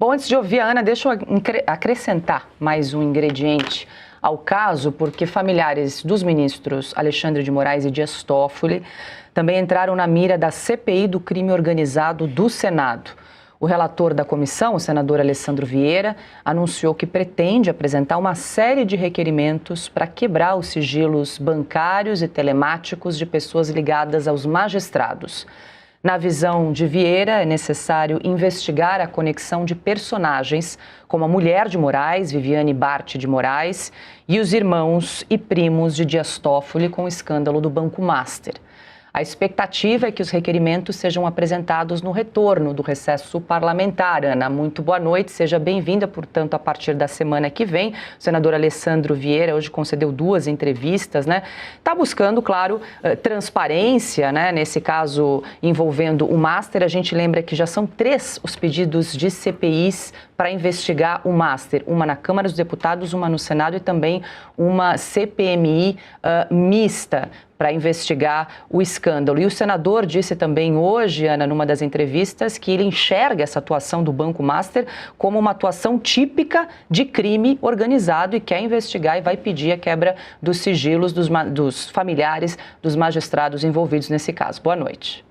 Bom, antes de ouvir a Ana, deixa eu acrescentar mais um ingrediente ao caso, porque familiares dos ministros Alexandre de Moraes e Dias Toffoli também entraram na mira da CPI do crime organizado do Senado. O relator da comissão, o senador Alessandro Vieira, anunciou que pretende apresentar uma série de requerimentos para quebrar os sigilos bancários e telemáticos de pessoas ligadas aos magistrados. Na visão de Vieira, é necessário investigar a conexão de personagens como a mulher de Moraes, Viviane Bart de Moraes, e os irmãos e primos de Dias Toffoli com o escândalo do Banco Master. A expectativa é que os requerimentos sejam apresentados no retorno do recesso parlamentar. Ana, muito boa noite, seja bem-vinda, portanto, a partir da semana que vem. O senador Alessandro Vieira hoje concedeu 2 entrevistas, né? Está buscando, claro, transparência, né? Nesse caso envolvendo o Master. A gente lembra que já são 3 os pedidos de CPIs para investigar o Master. Uma na Câmara dos Deputados, uma no Senado e também uma CPMI mista para investigar o escândalo. E o senador disse também hoje, Ana, numa das entrevistas, que ele enxerga essa atuação do Banco Master como uma atuação típica de crime organizado e quer investigar e vai pedir a quebra dos sigilos dos familiares dos magistrados envolvidos nesse caso. Boa noite.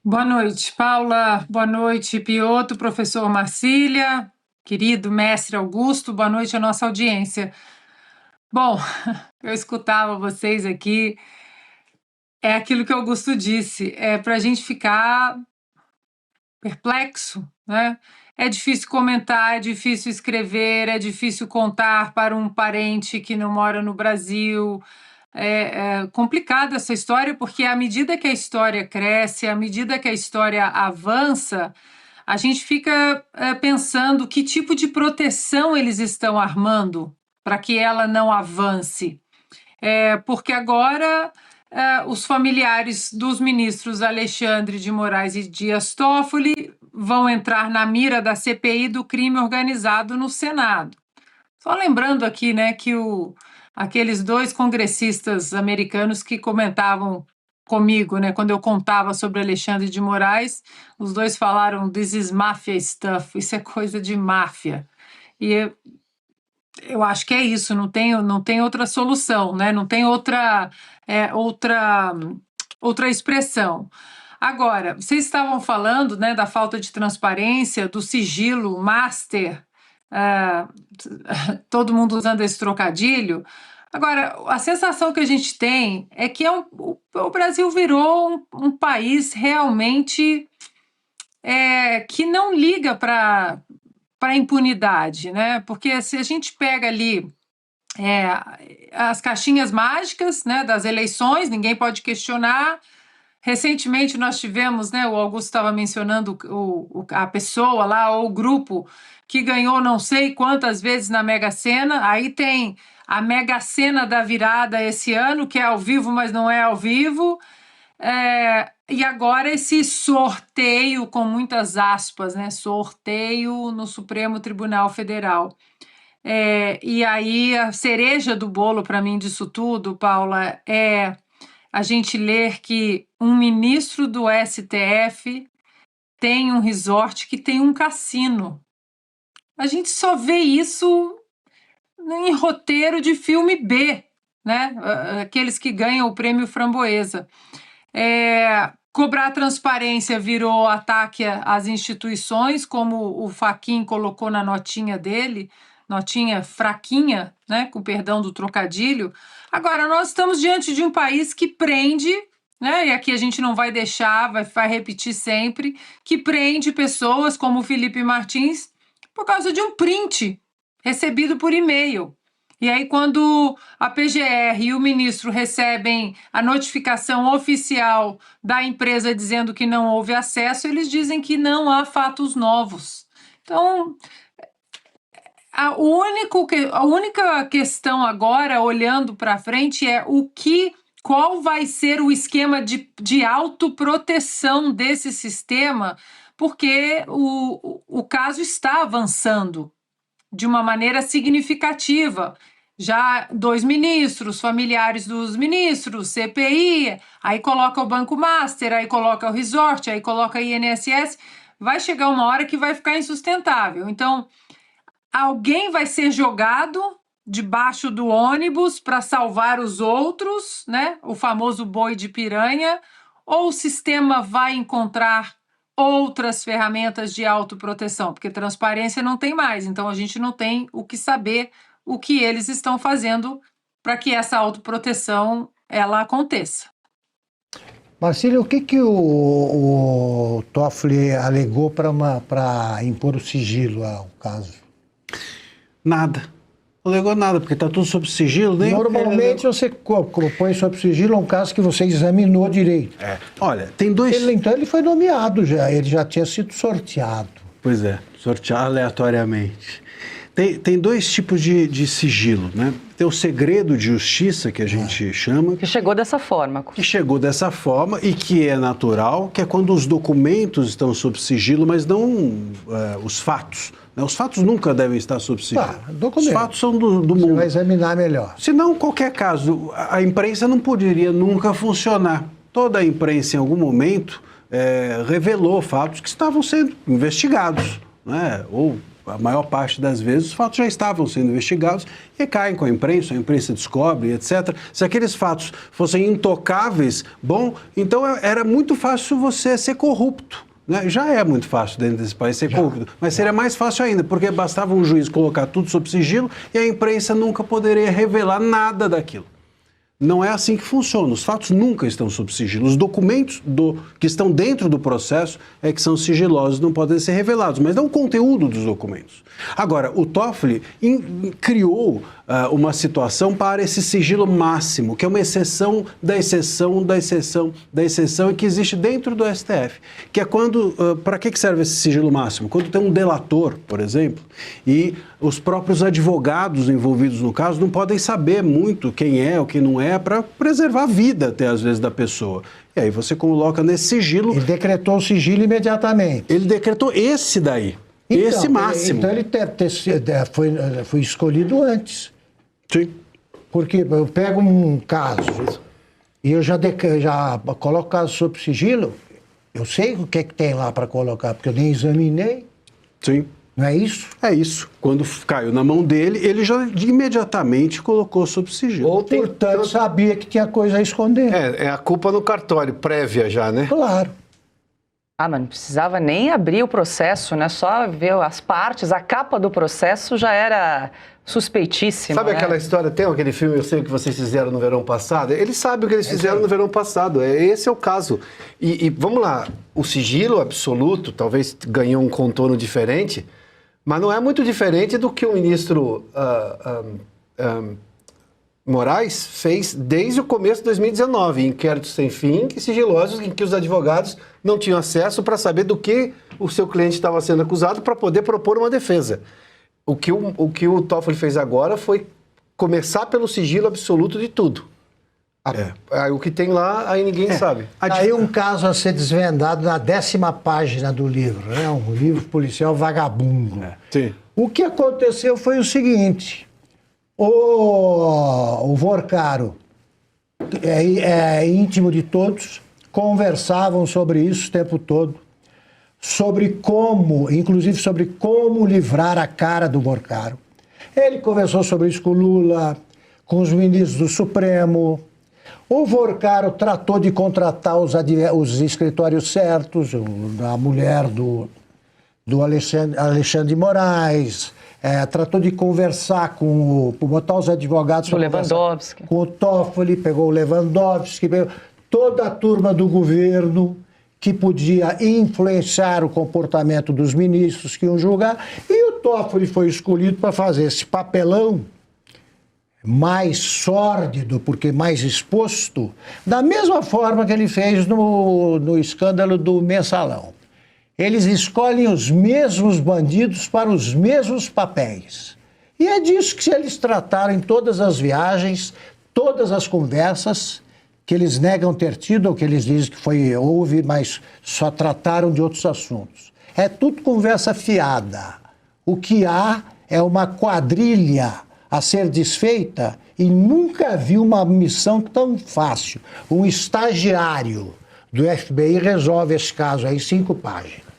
Boa noite, Paula. Boa noite, Piotr, professor Marcília, querido mestre Augusto. Boa noite à nossa audiência. Bom, eu escutava vocês aqui, é aquilo que Augusto disse, é para a gente ficar perplexo, né? É difícil comentar, é difícil escrever, é difícil contar para um parente que não mora no Brasil. É complicada essa história, porque à medida que a história cresce, à medida que a história avança, a gente fica pensando que tipo de proteção eles estão armando para que ela não avance. Porque agora os familiares dos ministros Alexandre de Moraes e Dias Toffoli vão entrar na mira da CPI do crime organizado no Senado. Só lembrando aqui, né, que aqueles 2 congressistas americanos que comentavam comigo, né, quando eu contava sobre Alexandre de Moraes, os 2 falaram "This is mafia stuff", isso é coisa de máfia. E eu acho que é isso, não tem outra solução, né? Não tem outra expressão. Agora, vocês estavam falando, né, da falta de transparência, do sigilo master, todo mundo usando esse trocadilho. Agora, a sensação que a gente tem é que o Brasil virou um país realmente que não liga para a impunidade, né? Porque se a gente pega ali as caixinhas mágicas, né, das eleições, ninguém pode questionar. Recentemente nós tivemos, né, o Augusto estava mencionando a pessoa lá, ou o grupo que ganhou não sei quantas vezes na Mega Sena. Aí tem a Mega Sena da virada esse ano, que é ao vivo, mas não é ao vivo. E agora esse sorteio, com muitas aspas, né, sorteio no Supremo Tribunal Federal. E aí a cereja do bolo para mim disso tudo, Paula, é a gente ler que um ministro do STF tem um resort que tem um cassino. A gente só vê isso em roteiro de filme B, né? Aqueles que ganham o prêmio Framboesa. Cobrar transparência virou ataque às instituições, como o Fachin colocou na notinha dele, notinha fraquinha, né, com perdão do trocadilho. Agora, nós estamos diante de um país que prende, né, e aqui a gente não vai deixar, vai repetir sempre, que prende pessoas como o Felipe Martins por causa de um print recebido por e-mail. E aí, quando a PGR e o ministro recebem a notificação oficial da empresa dizendo que não houve acesso, eles dizem que não há fatos novos. Então, a única questão agora, olhando para frente, é qual vai ser o esquema de autoproteção desse sistema, porque o caso está avançando de uma maneira significativa. Já 2 ministros, familiares dos ministros, CPI, aí coloca o Banco Master, aí coloca o Resort, aí coloca a INSS. vai chegar uma hora que vai ficar insustentável. Então, alguém vai ser jogado debaixo do ônibus para salvar os outros, né? O famoso boi de piranha, ou o sistema vai encontrar outras ferramentas de autoproteção, porque transparência não tem mais, então a gente não tem o que saber o que eles estão fazendo para que essa autoproteção ela aconteça. Marcílio, o que o Toffoli alegou para impor o sigilo ao caso? Nada. Não alegou nada, porque está tudo sob sigilo. Nem Normalmente você põe sob sigilo um caso que você examinou direito. Olha, tem dois... Então ele foi nomeado já, ele já tinha sido sorteado. Pois é, sortear aleatoriamente. Tem dois tipos de sigilo, né? Tem o segredo de justiça, que a gente chama. Que chegou dessa forma. Que chegou dessa forma e que é natural, que é quando os documentos estão sob sigilo, mas não os fatos. Né? Os fatos nunca devem estar sob sigilo. Os fatos são do mundo. Você vai examinar melhor. Senão, qualquer caso, a imprensa não poderia nunca funcionar. Toda a imprensa, em algum momento, revelou fatos que estavam sendo investigados, né? Ou a maior parte das vezes os fatos já estavam sendo investigados e caem com a imprensa descobre, etc. Se aqueles fatos fossem intocáveis, bom, então era muito fácil você ser corrupto. Né? Já é muito fácil dentro desse país ser corrupto, mas seria mais fácil ainda, porque bastava um juiz colocar tudo sob sigilo e a imprensa nunca poderia revelar nada daquilo. Não é assim que funciona. Os fatos nunca estão sob sigilo. Os documentos que estão dentro do processo é que são sigilosos, não podem ser revelados, mas não o conteúdo dos documentos. Agora, o Toffoli criou uma situação para esse sigilo máximo, que é uma exceção da exceção da exceção da exceção e que existe dentro do STF. Que é quando... para que serve esse sigilo máximo? Quando tem um delator, por exemplo, e os próprios advogados envolvidos no caso não podem saber muito quem é ou quem não é, para preservar a vida, até às vezes, da pessoa. E aí você coloca nesse sigilo... Ele decretou o sigilo imediatamente. Ele decretou esse daí, esse máximo. Então ele foi escolhido antes. Sim. Porque eu pego um caso e eu já coloco o caso sob sigilo, eu sei o que é que tem lá para colocar, porque eu nem examinei. Sim. Não é isso? É isso. Quando caiu na mão dele, ele já imediatamente colocou sob sigilo. Portanto, sabia que tinha coisa a esconder. É a culpa no cartório, prévia já, né? Claro. Mas não precisava nem abrir o processo, né? Só ver as partes, a capa do processo já era suspeitíssima. Sabe né? aquela história, tem aquele filme, Eu Sei O Que Vocês Fizeram no Verão Passado? Eles sabem o que eles fizeram no verão passado, esse é o caso. E vamos lá, o sigilo absoluto talvez ganhou um contorno diferente, mas não é muito diferente do que o ministro Moraes fez desde o começo de 2019, inquéritos sem fim, sigilosos, em que os advogados não tinham acesso para saber do que o seu cliente estava sendo acusado para poder propor uma defesa. O que o Toffoli fez agora foi começar pelo sigilo absoluto de tudo. O que tem lá, aí ninguém sabe. Aí um caso a ser desvendado na 10ª página do livro, né? Um livro policial vagabundo. Sim. O que aconteceu foi o seguinte: o Vorcaro é íntimo de todos, conversavam sobre isso o tempo todo, inclusive sobre como livrar a cara do Vorcaro. Ele conversou sobre isso com o Lula, com os ministros do Supremo. O Vorcaro tratou de contratar os escritórios certos, a mulher do Alexandre de Moraes, tratou de conversar botar os advogados... O Lewandowski. Com o Toffoli, pegou o Lewandowski, toda a turma do governo que podia influenciar o comportamento dos ministros que iam julgar, e o Toffoli foi escolhido para fazer esse papelão mais sórdido, porque mais exposto, da mesma forma que ele fez no escândalo do Mensalão. Eles escolhem os mesmos bandidos para os mesmos papéis. E é disso que eles trataram em todas as viagens, todas as conversas, que eles negam ter tido, ou que eles dizem que houve, mas só trataram de outros assuntos. É tudo conversa fiada. O que há é uma quadrilha a ser desfeita, e nunca vi uma missão tão fácil. Um estagiário do FBI resolve esse caso aí em 5 páginas.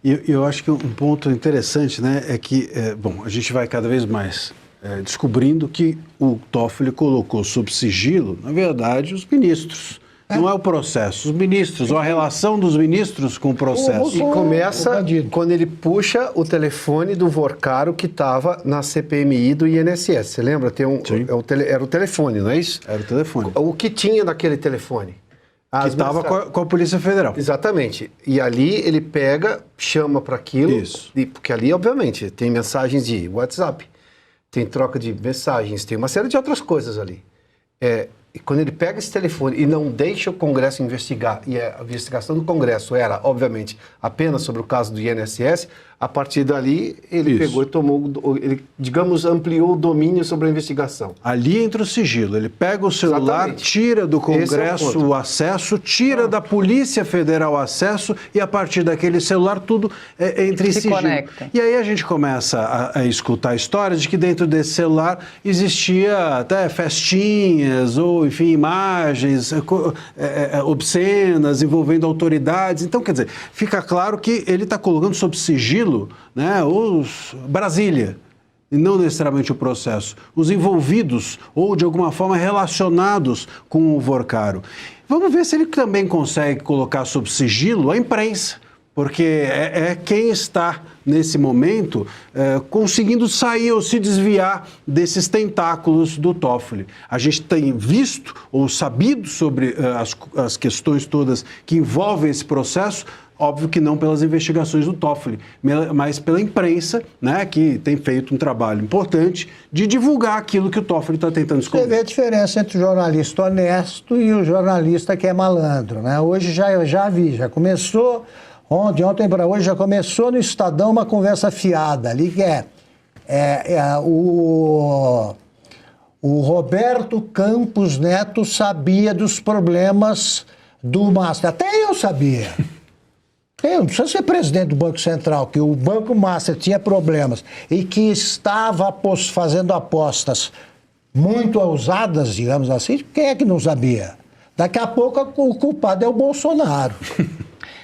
E eu acho que um ponto interessante, né, é que, a gente vai cada vez mais descobrindo que o Toffoli colocou sob sigilo, na verdade, os ministros. Não é o processo, os ministros, ou a relação dos ministros com o processo. E começa quando ele puxa o telefone do Vorcaro que estava na CPMI do INSS. Você lembra? Era o telefone, não é isso? Era o telefone. O que tinha naquele telefone? Que estava com a Polícia Federal. Exatamente. E ali ele pega, chama para aquilo. Isso. Porque ali, obviamente, tem mensagens de WhatsApp, tem troca de mensagens, tem uma série de outras coisas ali. E quando ele pega esse telefone e não deixa o Congresso investigar, e a investigação do Congresso era, obviamente, apenas sobre o caso do INSS, a partir dali ele pegou e tomou, ele, digamos, ampliou o domínio sobre a investigação. Ali entra o sigilo, ele pega o celular, Exatamente. Tira do Congresso o acesso, tira da Polícia Federal o acesso e a partir daquele celular tudo entra em sigilo. Conecta. E aí a gente começa a escutar histórias de que dentro desse celular existia até festinhas ou, enfim, imagens obscenas envolvendo autoridades. Então, quer dizer, fica claro que ele está colocando sob sigilo, né, Brasília, e não necessariamente o processo, os envolvidos ou de alguma forma relacionados com o Vorcaro. Vamos ver se ele também consegue colocar sob sigilo a imprensa, porque é quem está nesse momento conseguindo sair ou se desviar desses tentáculos do Toffoli. A gente tem visto ou sabido sobre as questões todas que envolvem esse processo. Óbvio que não pelas investigações do Toffoli, mas pela imprensa, né, que tem feito um trabalho importante de divulgar aquilo que o Toffoli está tentando esconder. Você vê a diferença entre o jornalista honesto e o jornalista que é malandro, né? Hoje já começou, ontem para hoje já começou no Estadão uma conversa fiada ali, que o Roberto Campos Neto sabia dos problemas do Master. Até eu sabia. Eu não precisa ser presidente do Banco Central, que o Banco Master tinha problemas e que estava fazendo apostas muito ousadas, digamos assim. Quem é que não sabia? Daqui a pouco o culpado é o Bolsonaro.